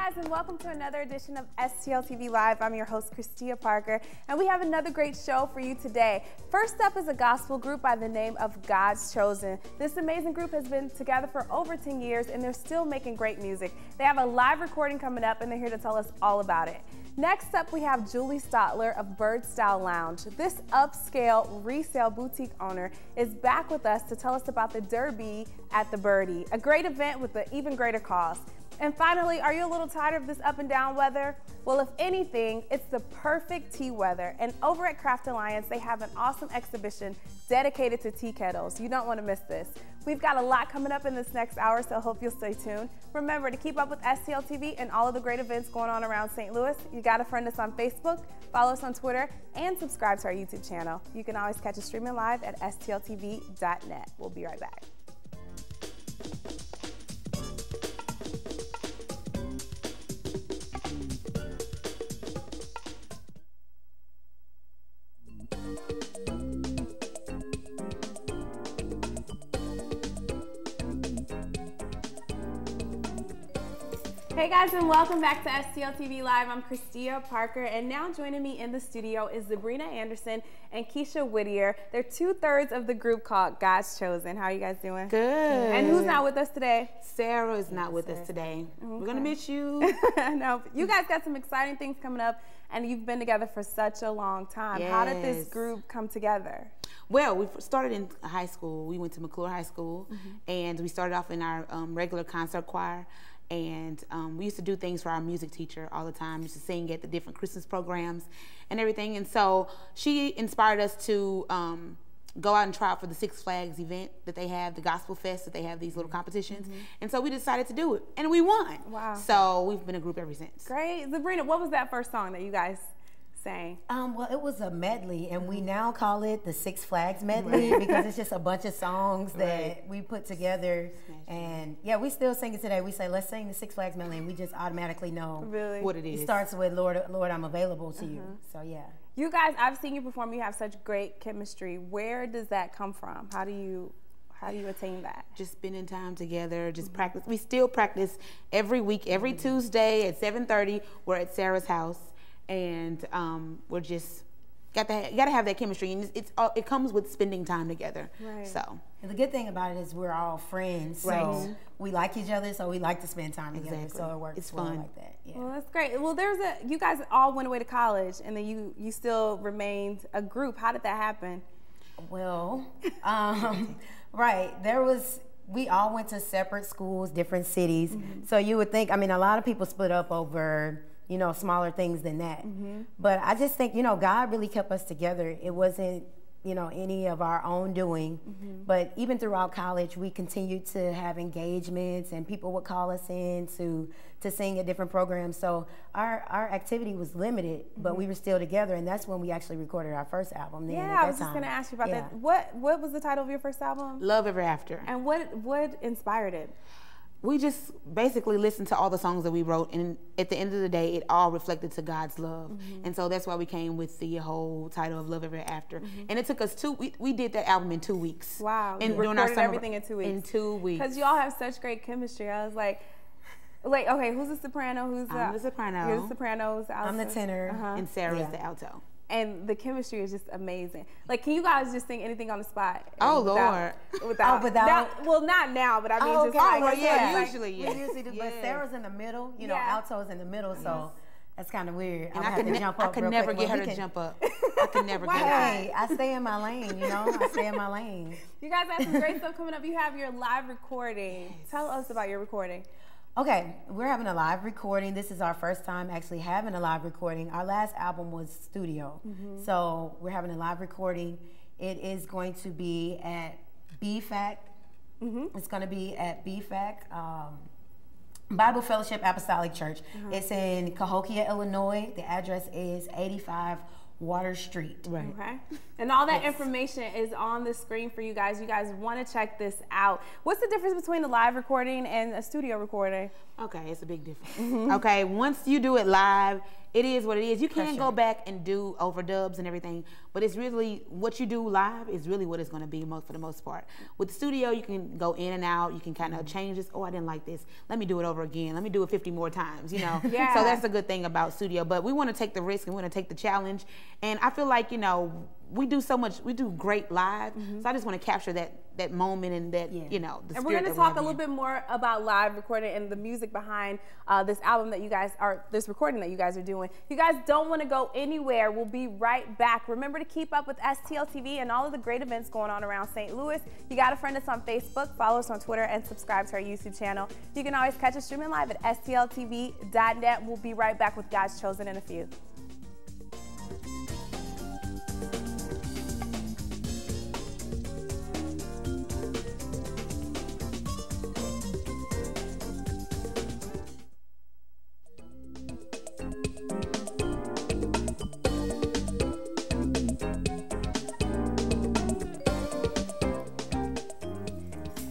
guys, and welcome to another edition of STL TV Live. I'm your host, Christia Parker, and we have another great show for you today. First up is a gospel group by the name of God's Chosen. This amazing group has been together for over 10 years, and they're still making great music. They have a live recording coming up, and they're here to tell us all about it. Next up, we have Julie Stotler of Bird Style Lounge. This upscale resale boutique owner is back with us to tell us about the Derby at the Birdie, a great event with an even greater cause. And finally, are you a little tired of this up and down weather? Well, if anything, it's the perfect tea weather. And over at Craft Alliance, they have an awesome exhibition dedicated to tea kettles. You don't want to miss this. We've got a lot coming up in this next hour, so I hope you'll stay tuned. Remember to keep up with STL TV and all of the great events going on around St. Louis. You got to friend us on Facebook, follow us on Twitter, and subscribe to our YouTube channel. You can always catch us streaming live at stltv.net. We'll be right back. Hey guys, and welcome back to STL TV Live. I'm Christia Parker, and now joining me in the studio is Sabrina Anderson and Keisha Whittier. They're 2/3 of the group called God's Chosen. How are you guys doing? Good. And who's not with us today? Sarah is not with us today. Okay. We're gonna miss you. No, you guys got some exciting things coming up, and you've been together for such a long time. Yes. How did this group come together? Well, we started in high school. We went to McClure High School, and we started off in our regular concert choir. And we used to do things for our music teacher all the time. We used to sing at the different Christmas programs and everything. And so she inspired us to go out and try out for the Six Flags event that they have, the Gospel Fest, that they have these little competitions. And so we decided to do it, and we won. Wow. So we've been a group ever since. Great. Sabrina, what was that first song that you guys sang? Well, it was a medley, and we now call it the Six Flags medley because it's just a bunch of songs that we put together. And yeah, we still sing it today. We say, let's sing the Six Flags medley, and we just automatically know what it is. It starts with Lord, I'm available to you. So yeah. You guys, I've seen you perform. You have such great chemistry. Where does that come from? How do you attain that? Just spending time together, just practice. We still practice every week, every Tuesday at 7:30. We're at Sarah's house. And we're just gotta have that chemistry, and it comes with spending time together. Right. So, and the good thing about it is we're all friends, so we like each other, so we like to spend time together. So it works. It's fun like that. Yeah. Well, that's great. Well, you guys all went away to college, and then you still remained a group. How did that happen? Well, we all went to separate schools, different cities. So you would think, I mean, a lot of people split up over, you know, smaller things than that. But I just think, you know, God really kept us together. It wasn't, you know, any of our own doing. But even throughout college, we continued to have engagements, and people would call us in to sing at different programs. So our activity was limited, but we were still together, and that's when we actually recorded our first album. Yeah, I was just going to ask you about that. What was the title of your first album? Love Ever After. And what inspired it? We just basically listened to all the songs that we wrote, and at the end of the day, it all reflected to God's love. And so that's why we came with the whole title of Love Ever After. And it took us we did that album in 2 weeks. Wow. And recorded everything in 2 weeks. In 2 weeks. Because y'all have such great chemistry. I was like, okay, who's the soprano? I'm the soprano. You're the soprano. Who's the alto? I'm the tenor. And Sarah's the alto. And the chemistry is just amazing. Like, can you guys just sing anything on the spot? Oh, Lord. Well, not now, but I mean, usually, We usually do, but Sarah's in the middle, you know, alto's in the middle, so that's kind of weird. And I could never get her to jump up. I could never get her. Hey, I stay in my lane, you know? I stay in my lane. You guys have some great stuff coming up. You have your live recording. Tell us about your recording. Okay, we're having a live recording. This is our first time actually having a live recording. Our last album was studio. So we're having a live recording. It is going to be at BFAC. It's going to be at BFAC, Bible Fellowship Apostolic Church. It's in Cahokia, Illinois. The address is 85 Water Street. Right. Okay. And all that information is on the screen for you guys. You guys want to check this out. What's the difference between a live recording and a studio recording? Okay, it's a big difference. Okay, once you do it live, It is what it is. You can go back and do overdubs and everything, but it's really what you do live is really what it's going to be for the most part. With the studio, you can go in and out. You can kind of change this. Oh, I didn't like this. Let me do it over again. Let me do it 50 more times, you know. Yeah. So that's a good thing about studio. But we want to take the risk and we want to take the challenge. And I feel like, you know, we do so much. We do great live. So I just want to capture that moment and that, you know, the and spirit. we're going to talk a little bit more about live recording and the music behind this album that you guys are, this recording that you guys are doing. You guys don't want to go anywhere. We'll be right back. Remember to keep up with STL TV and all of the great events going on around St. Louis. You got to friend us on Facebook, follow us on Twitter, and subscribe to our YouTube channel. You can always catch us streaming live at stltv.net. We'll be right back with God's Chosen in a few.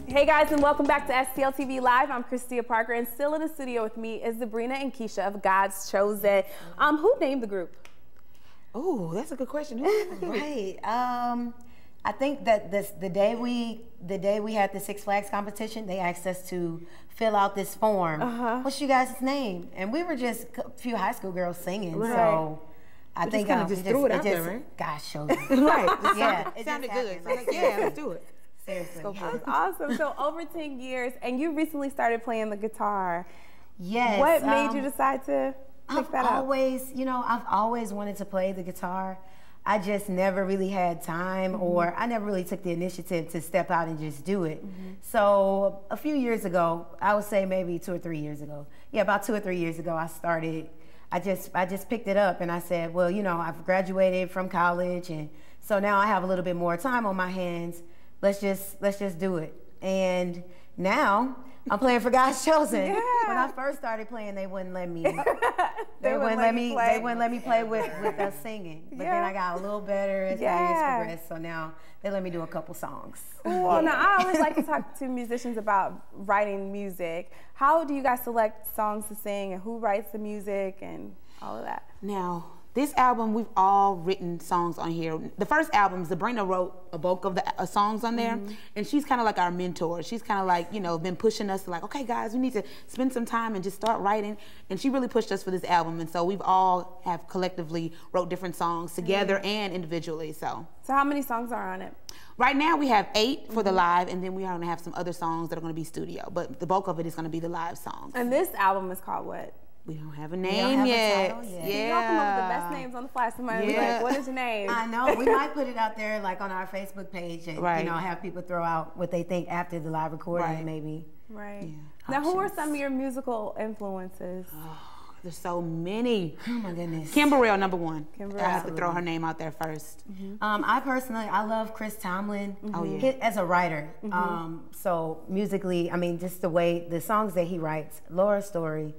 Hey guys, and welcome back to STL TV Live. I'm Christia Parker, and still in the studio with me is Sabrina and Keisha of God's Chosen. Who named the group? Oh, that's a good question. Right. I think that the day we had the Six Flags competition, they asked us to fill out this form. What's you guys' name? And we were just a few high school girls singing. Right. So I think kind of just threw it out there, right? God's Chosen. Right. Yeah. It sounded good. So like, yeah, let's do it. Seriously. That's awesome. So over 10 years, and you recently started playing the guitar. Yes. What made you decide to pick that up? I've always wanted to play the guitar. I just never really had time, or I never really took the initiative to step out and just do it. So a few years ago, I would say maybe 2 or 3 years ago. Yeah, about 2 or 3 years ago, I started. I just picked it up, and I said, well, you know, I've graduated from college, and so now I have a little bit more time on my hands. Let's just do it. And now I'm playing for God's Chosen. Yeah. When I first started playing, they wouldn't let me. They wouldn't let me play with us singing. But then I got a little better as my years progressed. So now they let me do a couple songs. Well, now I always like to talk to musicians about writing music. How do you guys select songs to sing, and who writes the music and all of that? Now, this album, we've all written songs on here. The first album, Sabrina wrote a bulk of the songs on there, and she's kind of like our mentor. She's kind of like, you know, been pushing us to like, okay, guys, we need to spend some time and just start writing. And she really pushed us for this album, and so we've all have collectively wrote different songs together and individually. So how many songs are on it? Right now we have 8 for the live, and then we are going to have some other songs that are going to be studio. But the bulk of it is going to be the live songs. And this album is called what? We don't have a name yet. Y'all come up with the best names on the fly. Somebody be like, what is your name? I know. We might put it out there like on our Facebook page and you know, have people throw out what they think after the live recording maybe. Right. Yeah. Now, who are some of your musical influences? Oh, there's so many. Oh my goodness. Kim Burrell, number one. Kim I Burrell. have to throw her name out there first. I love Chris Tomlin as a writer. So musically, I mean, just the way the songs that he writes, Laura's Story.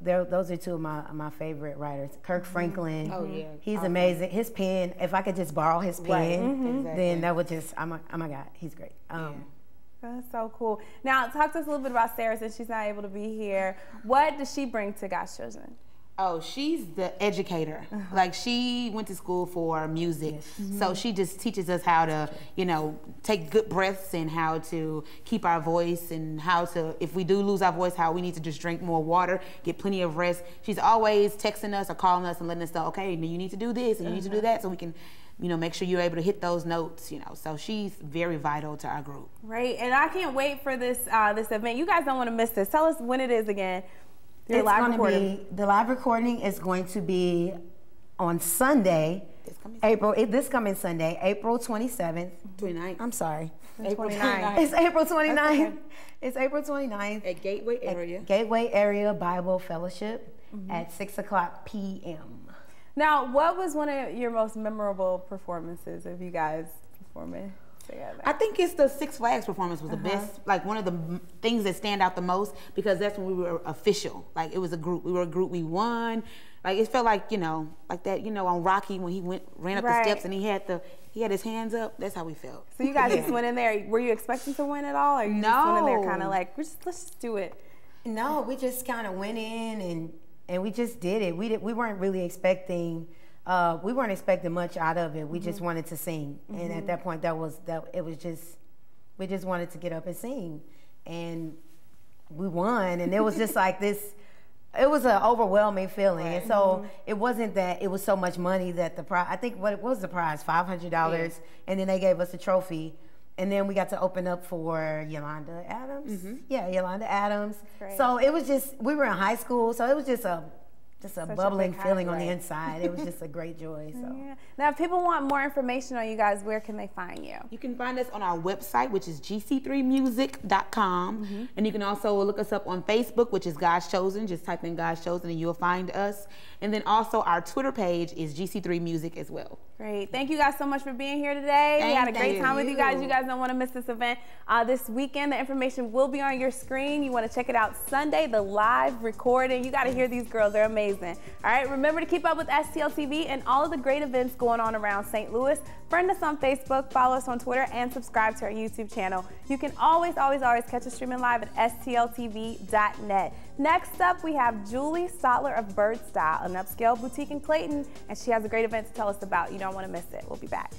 Those are two of my favorite writers. Kirk Franklin. Oh yeah, he's amazing. His pen. If I could just borrow his pen, then that would just. Oh my God, he's great. That's so cool. Now, talk to us a little bit about Sarah, since she's not able to be here. What does she bring to God's Chosen? Oh, she's the educator. Like, she went to school for music. So she just teaches us how to, you know, take good breaths and how to keep our voice and how to, if we do lose our voice, how we need to just drink more water, get plenty of rest. She's always texting us or calling us and letting us know, okay, you need to do this and you need to do that, so we can, you know, make sure you're able to hit those notes, you know. So she's very vital to our group. Right, and I can't wait for this this event. You guys don't want to miss this. Tell us when it is again. The live recording is going to be on Sunday, this coming Sunday, April 27th. 29th. I'm sorry. April 29th. It's April 29th. Okay. It's April 29th. At Gateway Area. Gateway Area Bible Fellowship at 6:00 p.m. Now, what was one of your most memorable performances of you guys performing together? I think it's the Six Flags performance was the best, like one of the things that stand out the most, because that's when we were official. Like, it was a group. We were a group. We won. Like, it felt like, you know, like that, you know, on Rocky when he ran up the steps and he had his hands up. That's how we felt. So you guys just went in there. Were you expecting to win at all, or you just went in there kind of like, let's just do it? No, we just kind of went in and we just did it. We weren't really expecting. We weren't expecting much out of it. We just wanted to sing, and at that point, we just wanted to get up and sing, and we won, and it was just like this. It was an overwhelming feeling, and so it wasn't that it was so much money that the prize. I think what was the prize? $500, and then they gave us a trophy, and then we got to open up for Yolanda Adams. Yeah, Yolanda Adams. Great. So it was just, we were in high school, so it was just a bubbling feeling on the highlight. inside. It was just a great joy. So. Yeah. Now, if people want more information on you guys, where can they find you? You can find us on our website, which is gc3music.com. And you can also look us up on Facebook, which is God's Chosen. Just type in God's Chosen and you'll find us. And then also our Twitter page is GC3Music as well. Great. Thank you guys so much for being here today. We had a great time with you guys. You guys don't want to miss this event this weekend. The information will be on your screen. You want to check it out Sunday, the live recording. You got to hear these girls. They're amazing. All right. Remember to keep up with STL TV and all of the great events going on around St. Louis. Friend us on Facebook, follow us on Twitter, and subscribe to our YouTube channel. You can always catch us streaming live at stltv.net. Next up, we have Julie Stotler of Bird Style, an upscale boutique in Clayton, and she has a great event to tell us about. You don't want to miss it. We'll be back.